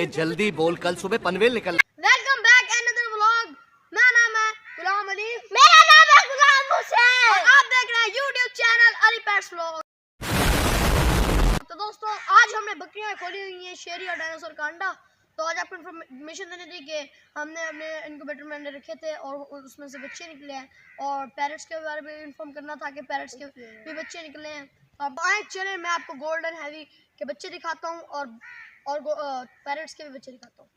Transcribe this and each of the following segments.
अबे जल्दी बोल, कल सुबह पनवेल निकल। Welcome back another vlog. मेरा नाम है गुलाम अली। मेरा नाम है गुलाम हुसैन और आप देख रहे हैं YouTube channel Ali pets vlog. तो दोस्तों आज हमने बकरियां खोली हुई हैं शेरी और डायनासोर का अंडा। तो आज आपको इन्फॉर्मेशन देने थी कि हमने अपने इनक्यूबेटर में अंडे रखे थे और उसमें से बच्चे निकले हैं और पैरट्स के बारे में इन्फॉर्म करना था कि पैरट्स के भी बच्चे निकले हैं। अब आए चले मैं आपको गोल्डन हैवी के बच्चे दिखाता हूँ और पैरट्स के भी बच्चे दिखाता हूँ।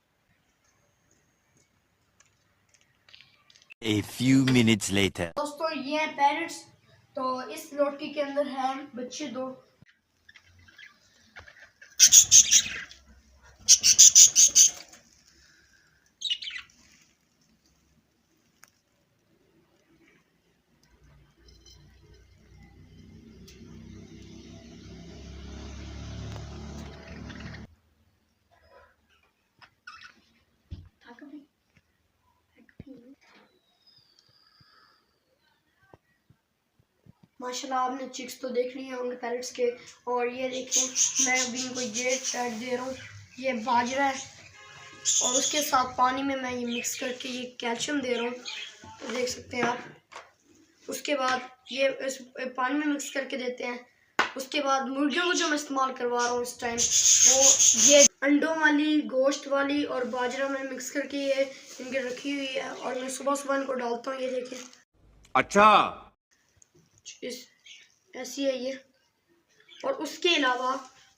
A few minutes later. दोस्तों ये हैं पैरट्स। तो इस लोटकी के अंदर हैं बच्चे दो। माशाल्लाह आपने चिक्स तो देख लिए होंगे पैरट्स के। और ये देखें मैं अभी इनको ये चाट दे रहा हूँ, ये बाजरा है और उसके साथ पानी में मैं ये मिक्स करके ये कैल्शियम दे रहा हूँ, तो देख सकते हैं आप। उसके बाद ये इस पानी में मिक्स करके देते हैं। उसके बाद मुर्गियों को जो मैं इस्तेमाल करवा रहा हूँ इस टाइम वो ये अंडों वाली, गोश्त वाली और बाजरा में मिक्स करके ये इनके रखी हुई है और मैं सुबह सुबह इनको डालता हूँ। ये देखें अच्छा ऐसी है ये। और उसके अलावा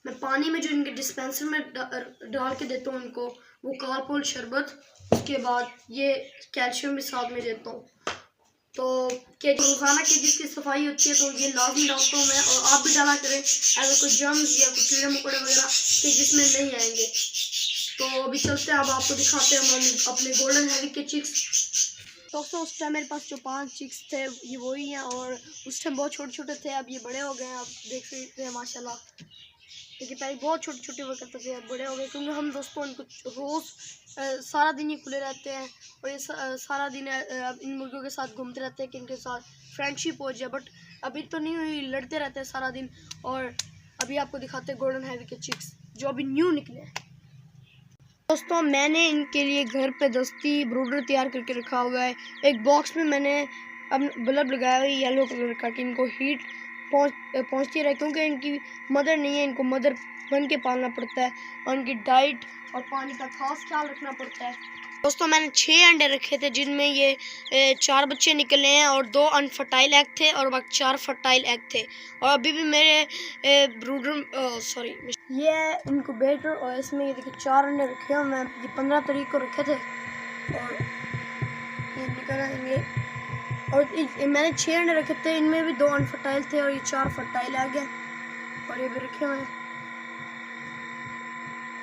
मैं पानी में जो इनके डिस्पेंसर में डाल के देता हूँ इनको वो कार्पोल शरबत, उसके बाद ये कैल्शियम भी साथ में देता हूँ। तो क्या रोज़ाना की जिसकी सफाई होती है तो ये लाजमी डालता हूँ मैं और आप भी डाला करें अगर कोई जर्म्स या कोई कीड़े मकोड़े वगैरह कि जिसमें नहीं आएंगे। तो अभी चलते हैं, अब आपको दिखाते हैं हम अपने गोल्डन हैवी के चिक्स। दोस्तों उस टाइम मेरे पास जो 5 चिक्स थे ये वही हैं और उस टाइम बहुत छोटे छोटे थे, अब ये बड़े हो गए हैं। आप देख सकते हैं माशाल्लाह, लेकिन पहले बहुत छोटे छोटे हुआ करते थे, अब बड़े हो गए क्योंकि हम दोस्तों इनको रोज़ सारा दिन ही खुले रहते हैं और ये सारा दिन इन मुर्गियों के साथ घूमते रहते हैं कि इनके साथ फ्रेंडशिप हो जाए। बट अभी तो नहीं हुई, लड़ते रहते हैं सारा दिन। और अभी आपको दिखाते हैं गोल्डन हैवी के चिक्स जो अभी न्यू निकले हैं। दोस्तों मैंने इनके लिए घर पे दस्ती ब्रूडर तैयार करके रखा हुआ है। एक बॉक्स में मैंने अब बल्ब लगाया हुआ है येलो कलर का कि इनको हीट पहुँचती रहे, क्योंकि इनकी मदर नहीं है, इनको मदर बन के पालना पड़ता है और इनकी डाइट और पानी का खास ख्याल रखना पड़ता है। दोस्तों मैंने 6 अंडे रखे थे जिनमें ये 4 बच्चे निकले हैं और 2 अनफर्टाइल एग थे और बाकी 4 फर्टाइल एग थे। और अभी भी मेरे ब्रूडर ये इनक्यूबेटर और इसमें ये देखिए 4 अंडे रखे हैं। मैं ये 15 तारीख को रखे थे और ये निकल आएंगे। और मैंने 6 अंडे रखे थे, इनमें भी 2 अनफर्टाइल थे और ये 4 फर्टाइल एग हैं और ये भी रखे हुए हैं।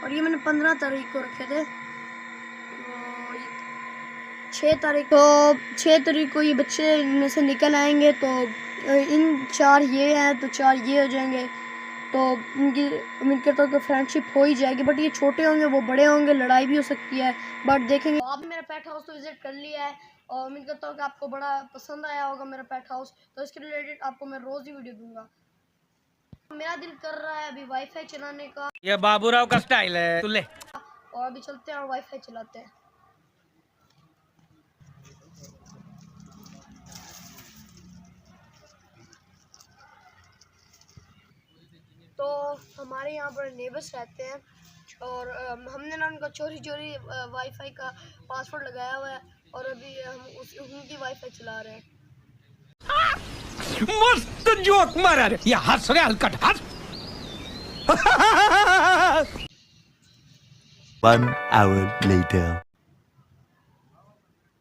और ये मैंने 15 तारीख को रखे थे, 6 तारीख को ये बच्चे इनमें से निकल आएंगे। तो इन 4 ये हैं तो 4 ये हो जाएंगे, तो इनकी उम्मीद करता हूँ कि फ्रेंडशिप हो ही जाएगी। बट ये छोटे होंगे वो बड़े होंगे, लड़ाई भी हो सकती है, बट देखेंगे। तो आपने मेरा पेट हाउस तो विजिट कर लिया है और उम्मीद करता हूँ कि आपको बड़ा पसंद आया होगा मेरा पेट हाउस। तो इसके रिलेटेड आपको मैं रोज़ ही वीडियो दूंगा। मेरा दिल कर रहा है अभी वाईफाई चलाने का, ये बाबूराव का स्टाइल है तुले। और अभी चलते हैं और वाईफाई चलाते हैं। तो हमारे यहाँ पर नेबर्स रहते हैं और हमने ना उनका चोरी चोरी वाईफाई का पासवर्ड लगाया हुआ है और अभी हम उनकी वाईफाई चला रहे हैं। मस्त जोक मारा रे, ये हंस रहे हलकट हंस। 1 hour later.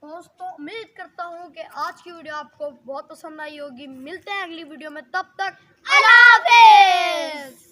दोस्तों उम्मीद करता हूँ कि आज की वीडियो आपको बहुत पसंद आई होगी। मिलते हैं अगली वीडियो में, तब तक अल्लाह हाफ़िज़।